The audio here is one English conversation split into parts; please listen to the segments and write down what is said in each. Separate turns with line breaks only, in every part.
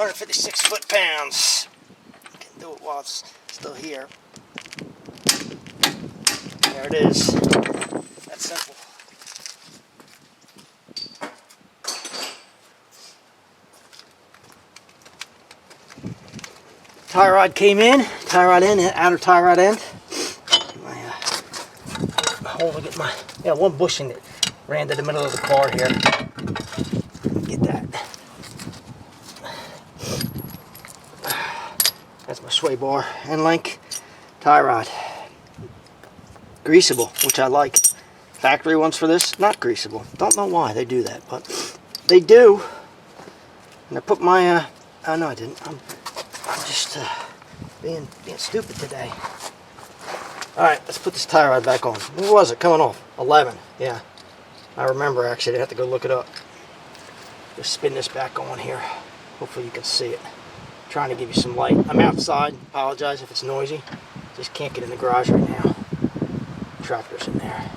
156 foot-pounds. I can do it while it's still here. There it is. That's simple. Tie rod came in, tie rod in, outer tie rod end. My hole to get my, one bushing that ran to the middle of the car here. Get that. That's my sway bar end link, tie rod. Greasable, which I like. Factory ones for this, not greasable. Don't know why they do that, but they do. And I put my, oh no I didn't. I'm just being stupid today. Alright, let's put this tie rod back on. What was it coming off? 11. Yeah. I remember actually. I have to go look it up. Just spin this back on here. Hopefully you can see it. I'm trying to give you some light. I'm outside. Apologize if it's noisy. Just can't get in the garage right now. Tractor's in there.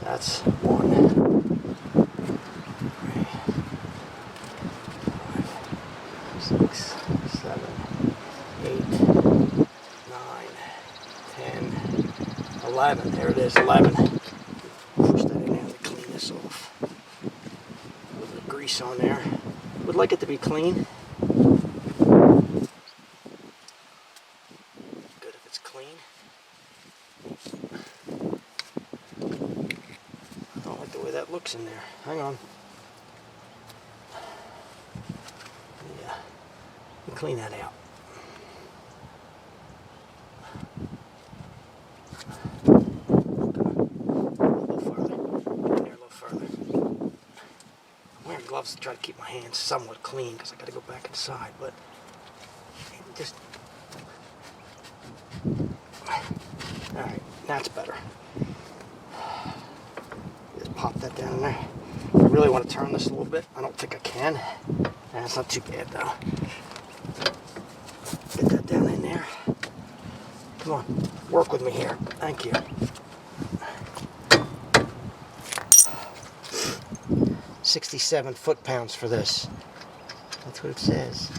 That's 1. 6, 7, 8, 9, 10, 11. There it is, 11. Push that in there to clean this off. A little bit of grease on there. Would like it to be clean. Good if it's clean. I don't like the way that looks in there. Hang on. Yeah. Clean that out. A little further. There, a little further. I'm wearing gloves to try to keep my hands somewhat clean because I got to go back inside, but just. Alright, that's better. Just pop that down in there. I really want to turn this a little bit. I don't think I can. That's not too bad though. Get that down in there. Come on, work with me here. Thank you. $67 foot-pounds for this. That's what it says.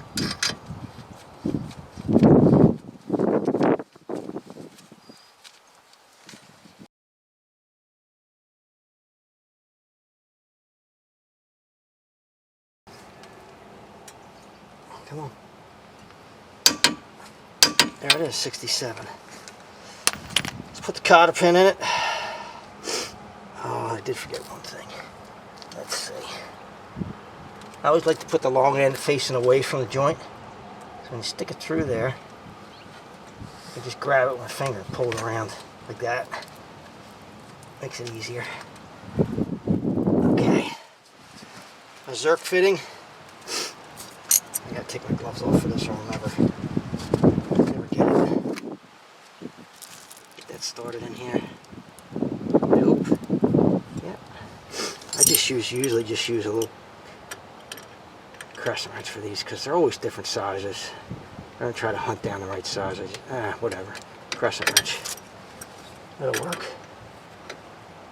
Come on. There it is, 67. Let's put the cotter pin in it. Oh, I did forget one thing. Let's see. I always like to put the long end facing away from the joint. So when you stick it through there, you just grab it with my finger and pull it around like that. Makes it easier. Okay. A Zerk fitting. I gotta take my gloves off for this or I'll never get it. Get that started in here. Nope. Yep. I usually just use a little crescent wrench for these because they're always different sizes. I'm gonna try to hunt down the right size. Whatever. Crescent wrench. It'll work.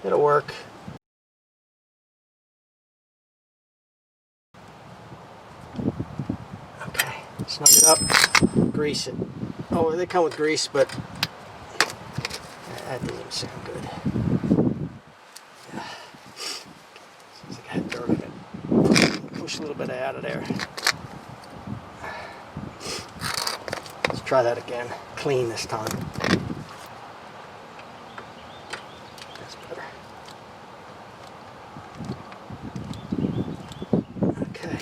It'll work. Snug it up, grease it. Oh, they come with grease, but that doesn't sound good. Yeah. Seems like I had dirt in it. Push a little bit out of there. Let's try that again. Clean this time. That's better. Okay.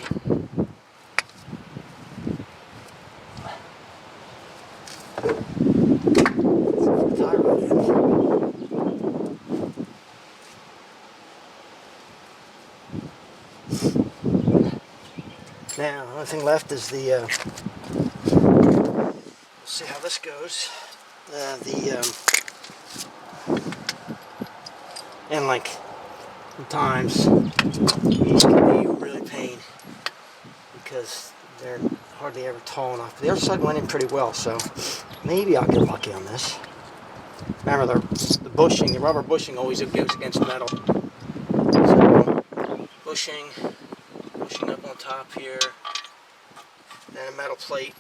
Now, the only thing left is the, we'll see how this goes, and like, sometimes these can be really pain because they're hardly ever tall enough. But the other side went in pretty well, so maybe I'll get lucky on this. Remember, the bushing, the rubber bushing always goes against metal. So, bushing up on top here, a metal plate.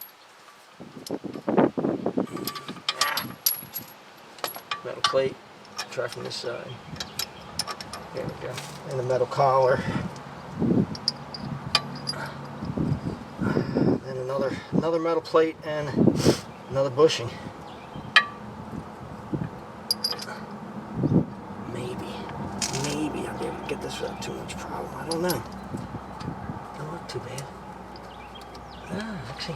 Metal plate. Try from this side. There we go. And a metal collar. And another metal plate and another bushing. Maybe I'll be able to get this without too much problem. I don't know. Don't look too bad. Actually,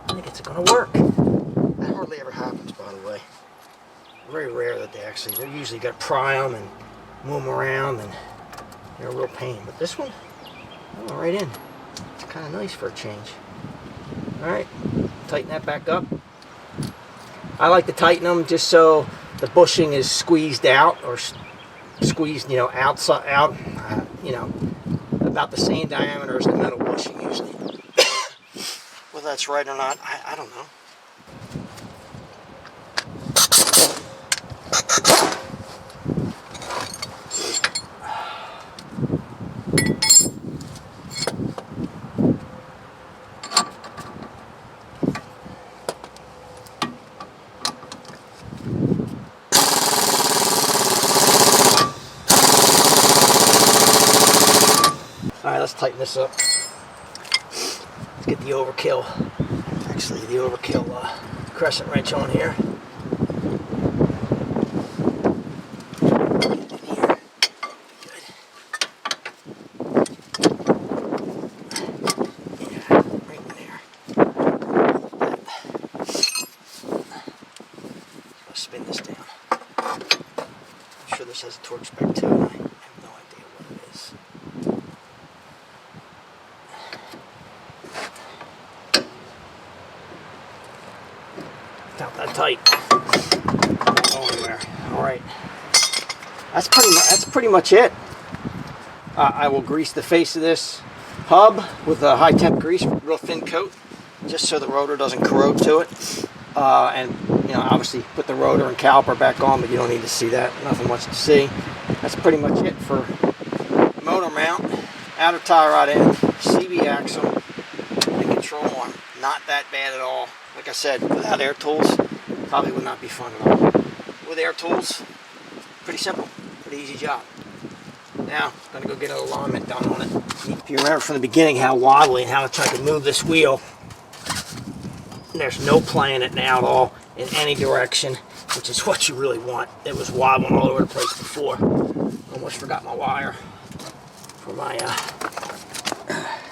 I think it's going to work. That hardly ever happens, by the way. Very rare that they usually got to pry them and move them around, and they're a real pain. But this one, I went right in. It's kind of nice for a change. Alright, tighten that back up. I like to tighten them just so the bushing is squeezed out, or squeezed, outside, about the same diameter as the metal bushing usually. Whether that's right or not, I don't know. Alright, let's tighten this up. Let's get the overkill. Actually, the overkill crescent wrench on here. Get it in here. Good. Yeah, right in there. Let's spin this down. I'm sure this has a torque spec too, and I have no idea what it is. Not that tight. Not going anywhere. All right. That's pretty much it. I will grease the face of this hub with a high temp grease, real thin coat, just so the rotor doesn't corrode to it. And obviously put the rotor and caliper back on, but you don't need to see that. Nothing much to see. That's pretty much it for motor mount, outer tie rod end, CV axle, and control arm. Not that bad at all. Like I said, without air tools, probably would not be fun at all. With air tools, pretty simple, pretty easy job. Now, I'm going to go get an alignment done on it. If you remember from the beginning how wobbly and how much I could move this wheel, there's no playing it now at all in any direction, which is what you really want. It was wobbling all over the place before. Almost forgot my wire for my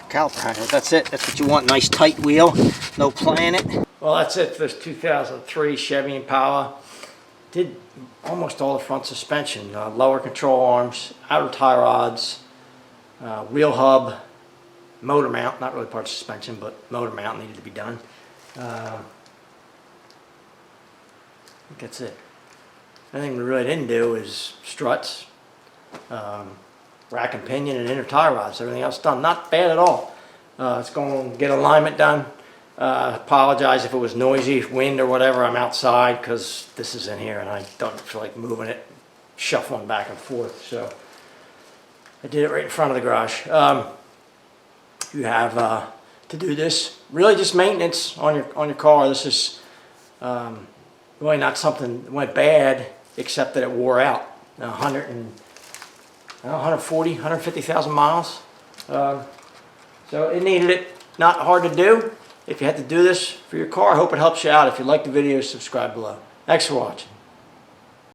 caliper hanger. That's it. That's what you want. Nice tight wheel. No playing it. Well, that's it for this 2003 Chevy Impala. Did almost all the front suspension. Lower control arms, outer tie rods, wheel hub, motor mount. Not really part of suspension, but motor mount needed to be done. I think that's it. The thing we really didn't do is struts, rack and pinion, and inner tie rods. Everything else done. Not bad at all. Let's go and get alignment done. Apologize if it was noisy, wind or whatever. I'm outside because this is in here and I don't feel like moving it, shuffling back and forth. So I did it right in front of the garage. You have to do this. Really just maintenance on your car. This is really not something that went bad, except that it wore out. 140, 150,000 miles. So it needed it. Not hard to do. If you had to do this for your car, I hope it helps you out. If you like the video, subscribe below. Thanks for watching.